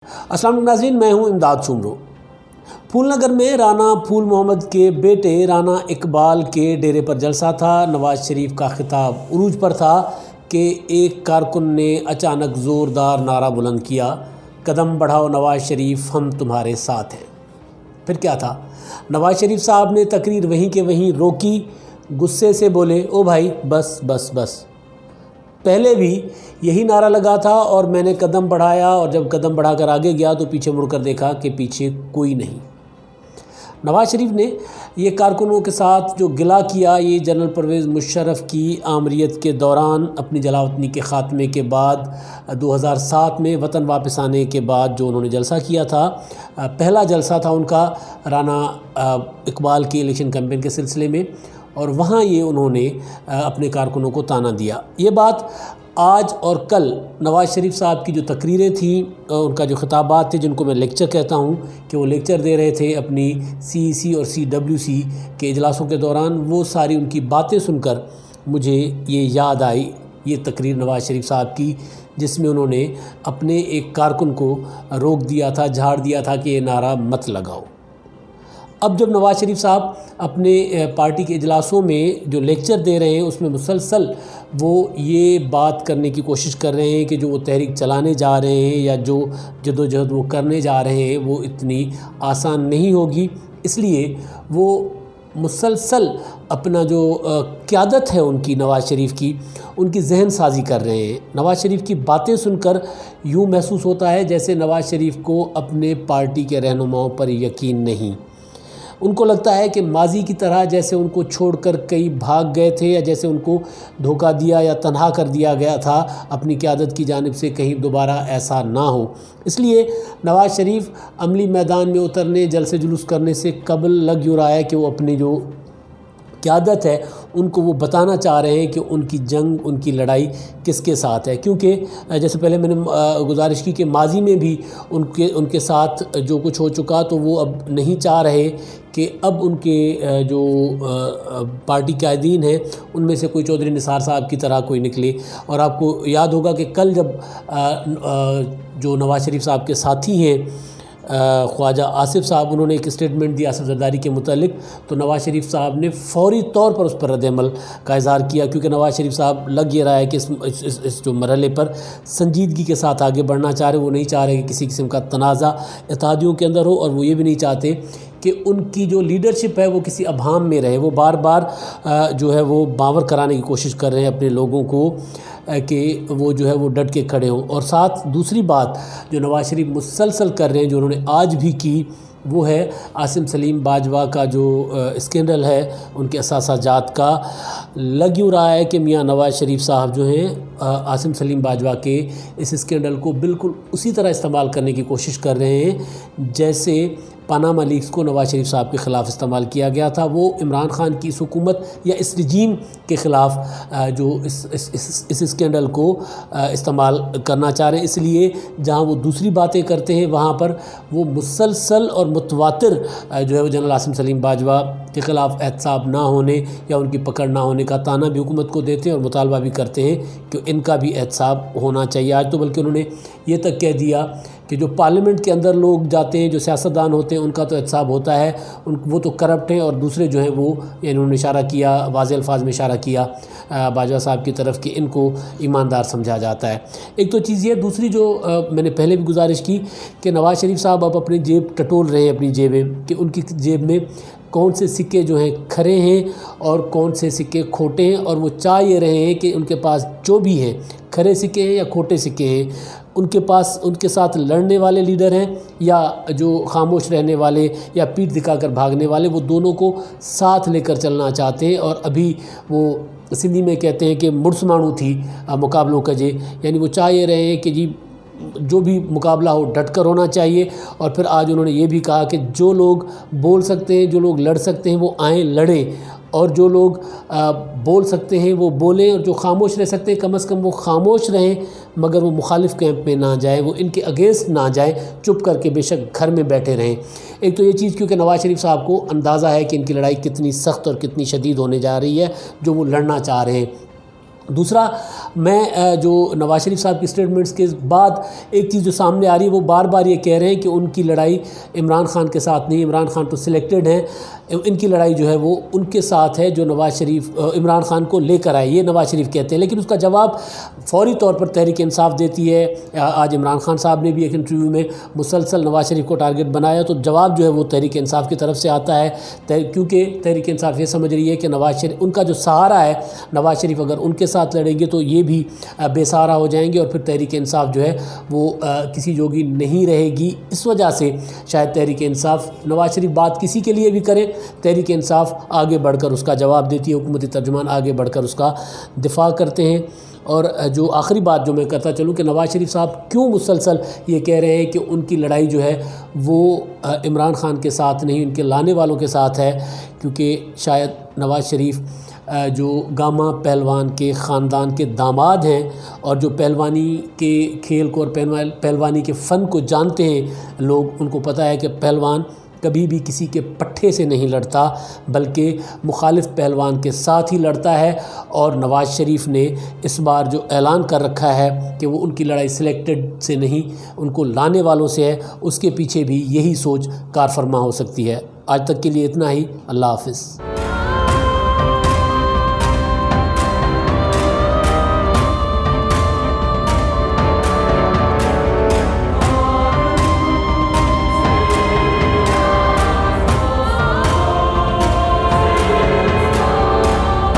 السلام علیکم ناظرین، میں ہوں امداد سومرو۔ پھول نگر میں رانا پھول محمد کے بیٹے رانا اقبال کے ڈیرے پر جلسہ تھا۔ نواز شریف کا خطاب عروج پر تھا کہ ایک کارکن نے اچانک زوردار نعرہ بلند کیا، قدم بڑھاؤ نواز شریف، ہم تمہارے ساتھ ہیں۔ پھر کیا تھا؟ نواز شریف صاحب نے تقریر وہیں کے وہیں روکی، غصے سے بولے، او بھائی بس بس بس، پہلے بھی یہی نعرہ لگا تھا اور میں نے قدم بڑھایا، اور جب قدم بڑھا کر آگے گیا تو پیچھے مڑ کر دیکھا کہ پیچھے کوئی نہیں۔ نواز شریف نے یہ کارکنوں کے ساتھ جو گلہ کیا، یہ جنرل پرویز مشرف کی آمریت کے دوران اپنی جلاوطنی کے خاتمے کے بعد 2007 میں وطن واپس آنے کے بعد جو انہوں نے جلسہ کیا تھا، پہلا جلسہ تھا ان کا رانا اقبال کے الیکشن کیمپین کے سلسلے میں، اور وہاں یہ انہوں نے اپنے کارکنوں کو طعنہ دیا۔ یہ بات آج اور کل نواز شریف صاحب کی جو تقریریں تھیں، ان کا جو خطابات تھے جن کو میں لیکچر کہتا ہوں، کہ وہ لیکچر دے رہے تھے اپنی CEC اور CWC کے اجلاسوں کے دوران، وہ ساری ان کی باتیں سن کر مجھے یہ یاد آئی، یہ تقریر نواز شریف صاحب کی، جس میں انہوں نے اپنے ایک کارکن کو روک دیا تھا، جھاڑ دیا تھا کہ یہ نعرہ مت لگاؤ۔ اب جب نواز شریف صاحب اپنے پارٹی کے اجلاسوں میں جو لیکچر دے رہے ہیں، اس میں مسلسل وہ یہ بات کرنے کی کوشش کر رہے ہیں کہ جو وہ تحریک چلانے جا رہے ہیں یا جو جدوجہد وہ کرنے جا رہے ہیں وہ اتنی آسان نہیں ہوگی، اس لیے وہ مسلسل اپنا جو قیادت ہے ان کی، نواز شریف کی، ان کی ذہن سازی کر رہے ہیں۔ نواز شریف کی باتیں سن کر یوں محسوس ہوتا ہے جیسے نواز شریف کو اپنے پارٹی کے رہنماؤں پر یقین نہیں۔ ان کو لگتا ہے کہ ماضی کی طرح جیسے ان کو چھوڑ کر کئی بھاگ گئے تھے، یا جیسے ان کو دھوکہ دیا یا تنہا کر دیا گیا تھا اپنی قیادت کی جانب سے، کہیں دوبارہ ایسا نہ ہو۔ اس لیے نواز شریف عملی میدان میں اترنے، جلسے جلوس کرنے سے قبل لگ یوں رہا ہے کہ وہ اپنی جو قیادت ہے ان کو وہ بتانا چاہ رہے ہیں کہ ان کی جنگ، ان کی لڑائی کس کے ساتھ ہے، کیونکہ جیسے پہلے میں نے گزارش کی کہ ماضی میں بھی ان کے ساتھ جو کچھ ہو چکا، تو وہ اب نہیں چاہ رہے کہ اب ان کے جو پارٹی قائدین ہیں ان میں سے کوئی چودھری نثار صاحب کی طرح کوئی نکلے۔ اور آپ کو یاد ہوگا کہ کل جب جو نواز شریف صاحب کے ساتھی ہیں خواجہ آصف صاحب، انہوں نے ایک اسٹیٹمنٹ دیا آصف زرداری کے متعلق، تو نواز شریف صاحب نے فوری طور پر اس پر رد عمل کا اظہار کیا، کیونکہ نواز شریف صاحب لگ یہ رہا ہے کہ اس جو مرحلے پر سنجیدگی کے ساتھ آگے بڑھنا چاہ رہے، وہ نہیں چاہ رہے کہ کسی قسم کا تنازع اتحادیوں کے اندر ہو، اور وہ یہ بھی نہیں چاہتے کہ ان کی جو لیڈرشپ ہے وہ کسی ابہام میں رہے۔ وہ بار بار جو ہے وہ باور کرانے کی کوشش کر رہے ہیں اپنے لوگوں کو کہ وہ جو ہے وہ ڈٹ کے کھڑے ہوں۔ اور ساتھ دوسری بات جو نواز شریف مسلسل کر رہے ہیں، جو انہوں نے آج بھی کی، وہ ہے عاصم سلیم باجوہ کا جو اسکینڈل ہے ان کے اثاثہ جات کا۔ لگ یوں رہا ہے کہ میاں نواز شریف صاحب جو ہیں عاصم سلیم باجوہ کے اس اسکینڈل کو بالکل اسی طرح استعمال کرنے کی کوشش کر رہے ہیں جیسے پاناما لیکس کو نواز شریف صاحب کے خلاف استعمال کیا گیا تھا۔ وہ عمران خان کی اس حکومت یا اس رجیم کے خلاف جو اس اسکینڈل کو استعمال کرنا چاہ رہے ہیں، اس لیے جہاں وہ دوسری باتیں کرتے ہیں وہاں پر وہ مسلسل اور متواتر جو ہے وہ جنرل عاصم سلیم باجوہ کے خلاف احتساب نہ ہونے یا ان کی پکڑ نہ ہونے کا طعنہ بھی حکومت کو دیتے ہیں، اور مطالبہ بھی کرتے ہیں کہ ان کا بھی احتساب ہونا چاہیے۔ آج تو بلکہ انہوں نے یہ تک کہہ دیا کہ جو پارلیمنٹ کے اندر لوگ جاتے ہیں، جو سیاستدان ہوتے ہیں، ان کا تو احتساب ہوتا ہے، وہ تو کرپٹ ہیں، اور دوسرے جو ہیں وہ، یعنی انہوں نے اشارہ کیا، واضح الفاظ میں اشارہ کیا باجوہ صاحب کی طرف کہ ان کو ایماندار سمجھا جاتا ہے۔ ایک تو چیز یہ، دوسری جو میں نے پہلے بھی گزارش کی کہ نواز شریف صاحب اب اپنی جیب ٹٹول رہے ہیں، اپنی جیبیں، کہ ان کی جیب میں کون سے سکے جو ہیں کھرے ہیں اور کون سے سکے کھوٹے ہیں، اور وہ چاہ یہ رہے ہیں کہ ان کے پاس جو بھی ہیں، کھرے سکے ہیں یا کھوٹے سکے ہیں، ان کے پاس ان کے ساتھ لڑنے والے لیڈر ہیں یا جو خاموش رہنے والے یا پیٹھ دکھا کر بھاگنے والے، وہ دونوں کو ساتھ لے کر چلنا چاہتے ہیں۔ اور ابھی وہ سندھی میں کہتے ہیں کہ مرس مانو تھی مقابلوں کا جے، یعنی وہ چاہ یہ رہے ہیں کہ جی جو بھی مقابلہ ہو ڈٹ کر ہونا چاہیے۔ اور پھر آج انہوں نے یہ بھی کہا کہ جو لوگ بول سکتے ہیں، جو لوگ لڑ سکتے ہیں، وہ آئیں لڑیں، اور جو لوگ بول سکتے ہیں وہ بولیں، اور جو خاموش رہ سکتے ہیں کم از کم وہ خاموش رہیں، مگر وہ مخالف کیمپ میں نہ جائیں، وہ ان کے اگینسٹ نہ جائیں، چپ کر کے بے شک گھر میں بیٹھے رہیں۔ ایک تو یہ چیز کیونکہ نواز شریف صاحب کو اندازہ ہے کہ ان کی لڑائی کتنی سخت اور کتنی شدید ہونے جا رہی ہے جو وہ لڑنا چاہ رہے ہیں۔ دوسرا میں جو نواز شریف صاحب کی اسٹیٹمنٹس کے بعد ایک چیز جو سامنے آ رہی ہے وہ بار بار یہ کہہ رہے ہیں کہ ان کی لڑائی عمران خان کے ساتھ نہیں، عمران خان تو سلیکٹڈ ہیں، ان کی لڑائی جو ہے وہ ان کے ساتھ ہے جو نواز شریف عمران خان کو لے کر آئے، یہ نواز شریف کہتے ہیں۔ لیکن اس کا جواب فوری طور پر تحریک انصاف دیتی ہے۔ آج عمران خان صاحب نے بھی ایک انٹرویو میں مسلسل نواز شریف کو ٹارگٹ بنایا، تو جواب جو ہے وہ تحریک انصاف کی طرف سے آتا ہے، کیونکہ تحریک انصاف یہ سمجھ رہی ہے کہ نواز شریف ان کا جو سہارا ہے، نواز شریف اگر ان کے ساتھ لڑیں گے تو یہ بھی بے سہارا ہو جائیں گے اور پھر تحریک انصاف جو ہے وہ کسی جوگی نہیں رہے گی۔ اس وجہ سے شاید تحریک انصاف، نواز شریف بات کسی کے لیے بھی کریں، تحریک انصاف آگے بڑھ کر اس کا جواب دیتی ہے، حکومتی ترجمان آگے بڑھ کر اس کا دفاع کرتے ہیں۔ اور جو آخری بات جو میں کرتا چلوں کہ نواز شریف صاحب کیوں مسلسل یہ کہہ رہے ہیں کہ ان کی لڑائی جو ہے وہ عمران خان کے ساتھ نہیں، ان کے لانے والوں کے ساتھ ہے، کیونکہ شاید نواز شریف جو گاما پہلوان کے خاندان کے داماد ہیں اور جو پہلوانی کے کھیل کو اور پہلوانی کے فن کو جانتے ہیں لوگ، ان کو پتہ ہے کہ پہلوان کبھی بھی کسی کے پٹھے سے نہیں لڑتا بلکہ مخالف پہلوان کے ساتھ ہی لڑتا ہے۔ اور نواز شریف نے اس بار جو اعلان کر رکھا ہے کہ وہ ان کی لڑائی سلیکٹڈ سے نہیں، ان کو لانے والوں سے ہے، اس کے پیچھے بھی یہی سوچ کار فرما ہو سکتی ہے۔ آج تک کے لیے اتنا ہی، اللہ حافظ۔